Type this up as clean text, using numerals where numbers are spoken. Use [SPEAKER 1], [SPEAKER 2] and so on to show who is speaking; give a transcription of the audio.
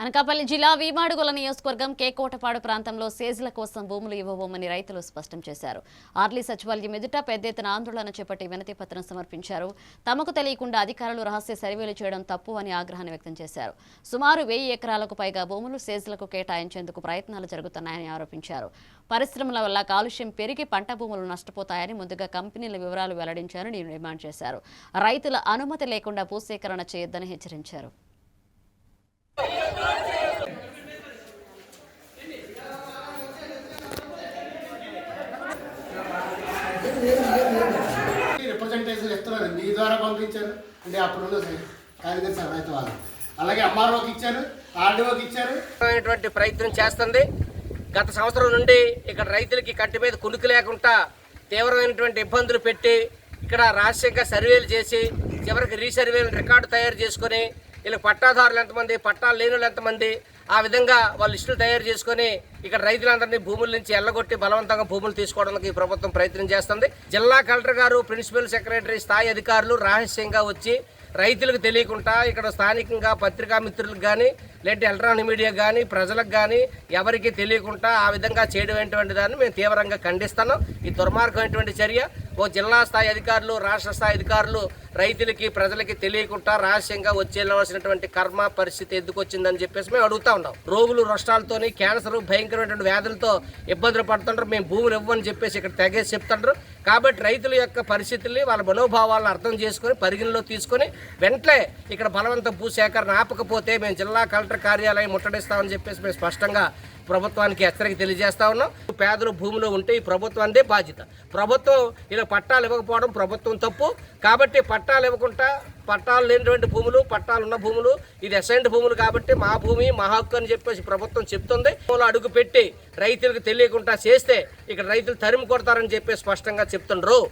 [SPEAKER 1] అనకాపల్లి జిల్లా వీమాడుగుల నియోజకవర్గం కేకోటపాడు ప్రాంతంలో సేజ్ల కోసం భూములు ఇవ్వబోమని రైతులు స్పష్టం చేశారు. ఆర్లీ సచివాలయం ఎదుట పెద్ద ఎత్తున ఆందోళన చేపట్టి వినతి పత్రం సమర్పించారు. తమకు తెలియకుండా అధికారులు రహస్య సర్వేలు చేయడం తప్పు అని ఆగ్రహాన్ని వ్యక్తం చేశారు. సుమారు 1000 ఎకరాలకు పైగా భూములు సేజ్లకు కేటాయించేందుకు ప్రయత్నాలు జరుగుతున్నాయని ఆరోపించారు. పరిశ్రమల వల్ల కాలుష్యం పెరిగి పంట భూములు నష్టపోతాయని ముందుగా కంపెనీల వివరాలు వెల్లడించాలని డిమాండ్ చేశారు. రైతుల అనుమతి లేకుండా భూసేకరణ చేయొద్దని హెచ్చరించారు.
[SPEAKER 2] రిప్రజెంటేషన్ ఇస్తున్నారు, మీ ద్వారా పంపించారు అంటే అప్పుడున్న కార్యదర్శి రైతు వాళ్ళు, అలాగే ఎంఆర్ఓకి ఇచ్చారు, ఆర్డీఓకి ఇచ్చారు.
[SPEAKER 3] ప్రయత్నం చేస్తుంది. గత సంవత్సరం నుండి ఇక్కడ రైతులకి కట్టి మీద కునుకు లేకుండా తీవ్రమైనటువంటి ఇబ్బందులు పెట్టి ఇక్కడ రహస్యంగా సర్వేలు చేసి చివరికి రీసర్వేలు రికార్డు తయారు చేసుకొని వీళ్ళకి పట్టాదారులు ఎంతమంది, పట్టాలు లేని వాళ్ళు ఎంతమంది, ఆ విధంగా వాళ్ళు లిస్టులు తయారు చేసుకొని ఇక్కడ రైతులందరినీ భూముల నుంచి ఎల్లగొట్టి బలవంతంగా భూములు తీసుకోవడానికి ప్రభుత్వం ప్రయత్నం చేస్తుంది. జిల్లా కలెక్టర్ గారు, ప్రిన్సిపల్ సెక్రటరీ స్థాయి అధికారులు రహస్యంగా వచ్చి రైతులకు తెలియకుండా ఇక్కడ స్థానికంగా పత్రికా మిత్రులకు కానీ లేదంటే ఎలక్ట్రానిక్ మీడియా కానీ ప్రజలకు కానీ ఎవరికి తెలియకుండా ఆ విధంగా చేయడం దాన్ని మేము తీవ్రంగా ఖండిస్తున్నాం. ఈ దుర్మార్గమైనటువంటి చర్య. ఓ జిల్లా స్థాయి అధికారులు, రాష్ట్ర స్థాయి అధికారులు రైతులకి ప్రజలకి తెలియకుండా రహస్యంగా వచ్చేవలసినటువంటి కర్మ పరిస్థితి ఎందుకు వచ్చిందని చెప్పేసి మేము అడుగుతా ఉన్నాం. రోగులు నష్టాలతోని క్యాన్సర్ భయంకరమైనటువంటి వ్యాధులతో ఇబ్బందులు పడుతుంటారు. మేము భూములు ఇవ్వని చెప్పేసి ఇక్కడ తెగేసి చెప్తుంటారు. కాబట్టి రైతుల యొక్క పరిస్థితుల్ని, వాళ్ళ మనోభావాలను అర్థం చేసుకొని పరిగణలో తీసుకొని వెంటనే ఇక్కడ బలవంత భూసేకరణ ఆపకపోతే మేము జిల్లా కలెక్టర్ కార్యాలయం ముట్టడిస్తామని చెప్పేసి మేము స్పష్టంగా ప్రభుత్వానికి హెచ్చరిక తెలియజేస్తా ఉన్నాం. పేదలు భూమిలో ఉంటే ఈ ప్రభుత్వందే బాధ్యత. ప్రభుత్వం ఇలా పట్టాలు ఇవ్వకపోవడం ప్రభుత్వం తప్పు. కాబట్టి పట్టాలు ఇవ్వకుండా, పట్టాలు లేనటువంటి భూములు, పట్టాలు ఉన్న భూములు, ఇది అసైన్డ్ భూములు కాబట్టి మా భూమి మా హక్కు అని చెప్పేసి ప్రభుత్వం చెప్తుంది. అడుగు పెట్టి రైతులకు తెలియకుండా చేస్తే ఇక్కడ రైతులు తరిమి కొడతారని చెప్పి స్పష్టంగా చెప్తుండ్రు.